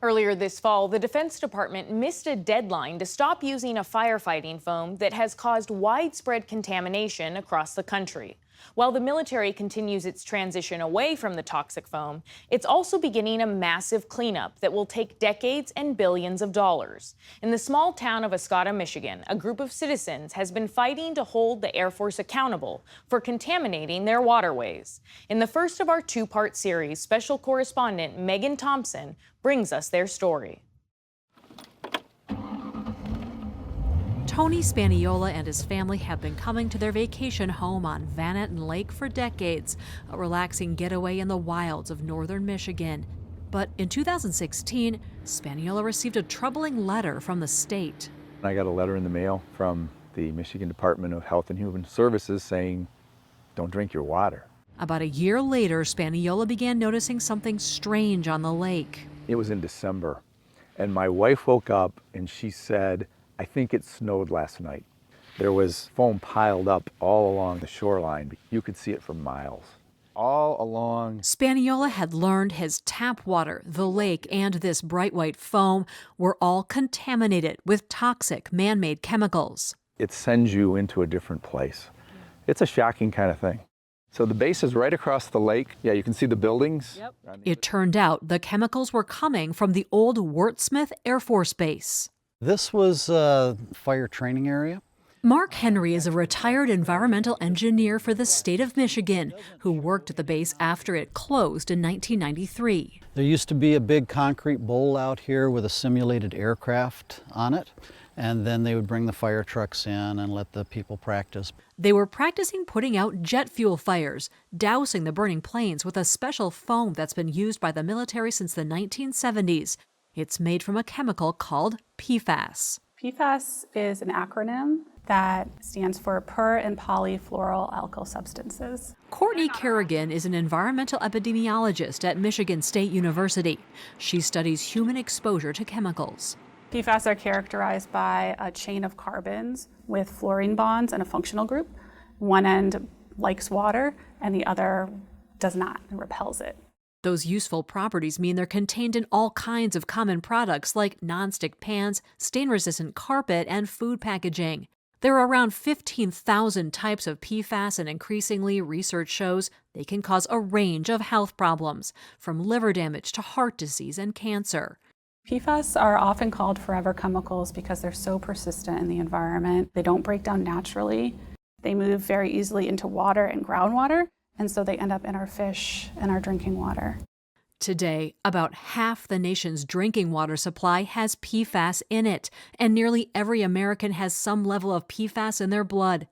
Earlier this fall, the Defense Department missed a deadline to stop using a firefighting foam that has caused widespread contamination across the country. While the military continues its transition away from the toxic foam, it's also beginning a massive cleanup that will take decades and billions of dollars. In the small town of Escata, Michigan, a group of citizens has been fighting to hold the Air Force accountable for contaminating their waterways. In the first of our two-part series, special correspondent Megan Thompson brings us their story. Tony Spaniola and his family have been coming to their vacation home on Van Etten Lake for decades, a relaxing getaway in the wilds of northern Michigan. But in 2016, Spaniola received a troubling letter from the state. I got a letter in the mail from the Michigan Department of Health and Human Services saying, don't drink your water. About a year later, Spaniola began noticing something strange on the lake. It was in December, and my wife woke up and she said, I think it snowed last night. There was foam piled up all along the shoreline. You could see it for miles. All along. Spaniola had learned his tap water, the lake, and this bright white foam were all contaminated with toxic man-made chemicals. It sends you into a different place. It's a shocking kind of thing. So the base is right across the lake. Yeah, you can see the buildings. Yep. It turned out the chemicals were coming from the old Wurtsmith Air Force Base. This was a fire training area. Mark Henry is a retired environmental engineer for the state of Michigan who worked at the base after it closed in 1993. There used to be a big concrete bowl out here with a simulated aircraft on it, and then they would bring the fire trucks in and let the people practice. They were practicing putting out jet fuel fires, dousing the burning planes with a special foam that's been used by the military since the 1970s. It's made from a chemical called PFAS. PFAS is an acronym that stands for per and polyfluoroalkyl substances. Courtney Kerrigan is an environmental epidemiologist at Michigan State University. She studies human exposure to chemicals. PFAS are characterized by a chain of carbons with fluorine bonds and a functional group. One end likes water and the other does not and repels it. Those useful properties mean they're contained in all kinds of common products like nonstick pans, stain-resistant carpet, and food packaging. There are around 15,000 types of PFAS, and increasingly, research shows they can cause a range of health problems, from liver damage to heart disease and cancer. PFAS are often called forever chemicals because they're so persistent in the environment. They don't break down naturally. They move very easily into water and groundwater, and so they end up in our fish and our drinking water. Today, about half the nation's drinking water supply has PFAS in it, and nearly every American has some level of PFAS in their blood.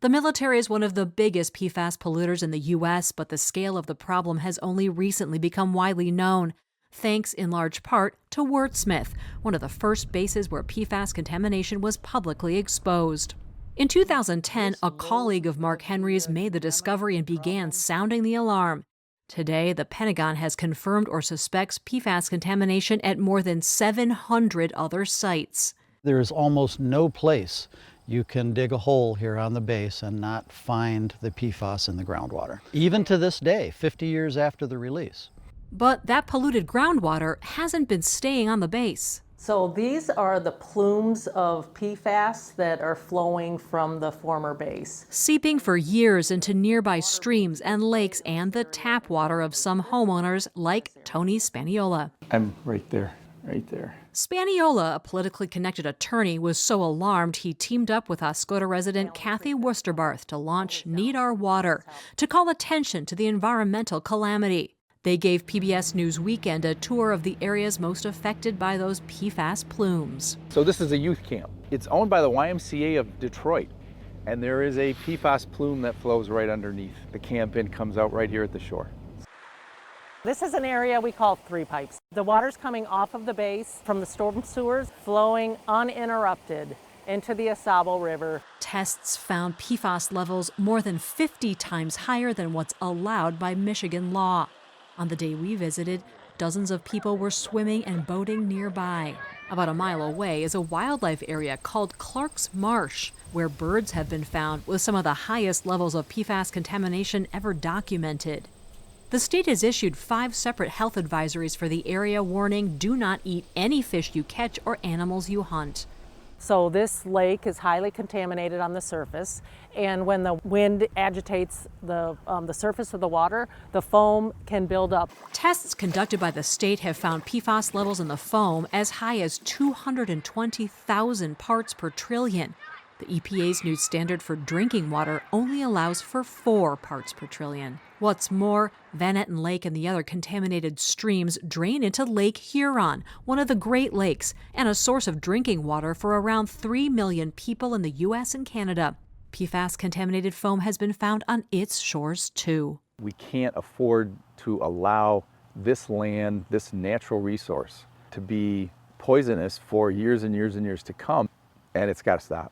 The military is one of the biggest PFAS polluters in the U.S., but the scale of the problem has only recently become widely known, thanks in large part to Wurtsmith, one of the first bases where PFAS contamination was publicly exposed. In 2010, a colleague of Mark Henry's made the discovery and began sounding the alarm. Today, the Pentagon has confirmed or suspects PFAS contamination at more than 700 other sites. There is almost no place you can dig a hole here on the base and not find the PFAS in the groundwater, even to this day, 50 years after the release. But that polluted groundwater hasn't been staying on the base. So these are the plumes of PFAS that are flowing from the former base. Seeping for years into nearby streams and lakes and the tap water of some homeowners like Tony Spaniola. I'm right there, right there. Spaniola, a politically connected attorney, was so alarmed he teamed up with Oscoda resident Kathy Worsterbarth to launch Need Our Water to call attention to the environmental calamity. They gave PBS News Weekend a tour of the areas most affected by those PFAS plumes. So this is a youth camp. It's owned by the YMCA of Detroit, and there is a PFAS plume that flows right underneath. The camp and comes out right here at the shore. This is an area we call three pipes. The water's coming off of the base from the storm sewers, flowing uninterrupted into the Asabo River. Tests found PFAS levels more than 50 times higher than what's allowed by Michigan law. On the day we visited, dozens of people were swimming and boating nearby. About a mile away is a wildlife area called Clark's Marsh, where birds have been found with some of the highest levels of PFAS contamination ever documented. The state has issued 5 separate health advisories for the area, warning, do not eat any fish you catch or animals you hunt. So this lake is highly contaminated on the surface, and when the wind agitates the surface of the water, the foam can build up. Tests conducted by the state have found PFAS levels in the foam as high as 220,000 parts per trillion. The EPA's new standard for drinking water only allows for 4 parts per trillion. What's more, Van Etten Lake and the other contaminated streams drain into Lake Huron, one of the Great Lakes, and a source of drinking water for around 3 million people in the U.S. and Canada. PFAS-contaminated foam has been found on its shores, too. We can't afford to allow this land, this natural resource, to be poisonous for years and years and years to come, and it's got to stop.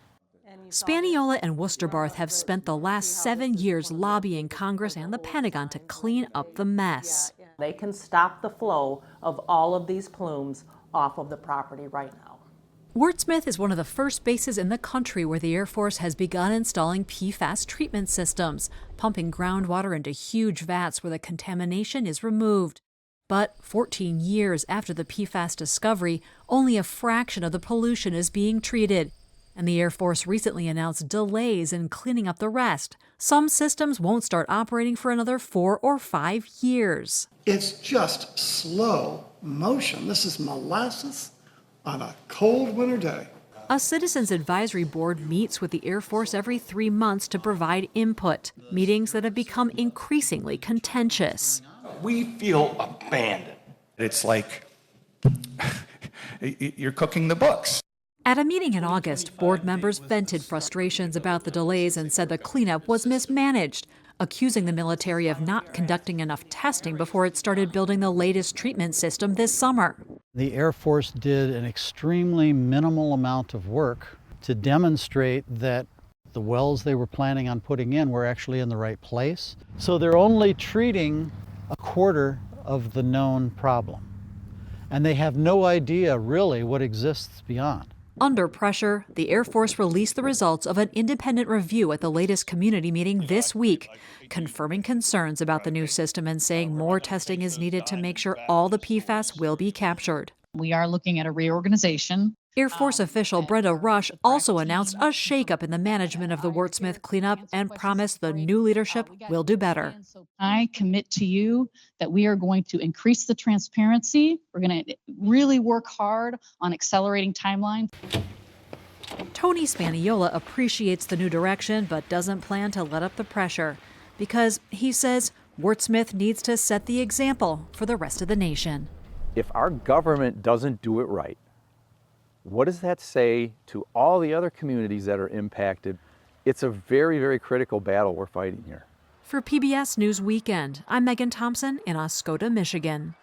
Spaniola and Worcesterbarth have spent the last 7 years lobbying Congress and the Pentagon to clean up the mess. They can stop the flow of all of these plumes off of the property right now. Wurtsmith is one of the first bases in the country where the Air Force has begun installing PFAS treatment systems, pumping groundwater into huge vats where the contamination is removed. But 14 years after the PFAS discovery, only a fraction of the pollution is being treated. And the Air Force recently announced delays in cleaning up the rest. Some systems won't start operating for another 4 or 5 years. It's just slow motion. This is molasses on a cold winter day. A Citizens Advisory Board meets with the Air Force every 3 months to provide input, meetings that have become increasingly contentious. We feel abandoned. It's like you're cooking the books. At a meeting in August, board members vented frustrations about the delays and said the cleanup was mismanaged, accusing the military of not conducting enough testing before it started building the latest treatment system this summer. The Air Force did an extremely minimal amount of work to demonstrate that the wells they were planning on putting in were actually in the right place. So they're only treating a quarter of the known problem. And they have no idea really what exists beyond. Under pressure, the Air Force released the results of an independent review at the latest community meeting this week, confirming concerns about the new system and saying more testing is needed to make sure all the PFAS will be captured. We are looking at a reorganization. Air Force official Brenda Rush also announced a shakeup in the management of the Wurtsmith cleanup and promised the new leadership will do better. I commit to you that we are going to increase the transparency. We're going to really work hard on accelerating timelines. Tony Spaniola appreciates the new direction but doesn't plan to let up the pressure because, he says, Wurtsmith needs to set the example for the rest of the nation. If our government doesn't do it right, what does that say to all the other communities that are impacted? It's a very, very critical battle we're fighting here. For PBS News Weekend, I'm Megan Thompson in Oscoda, Michigan.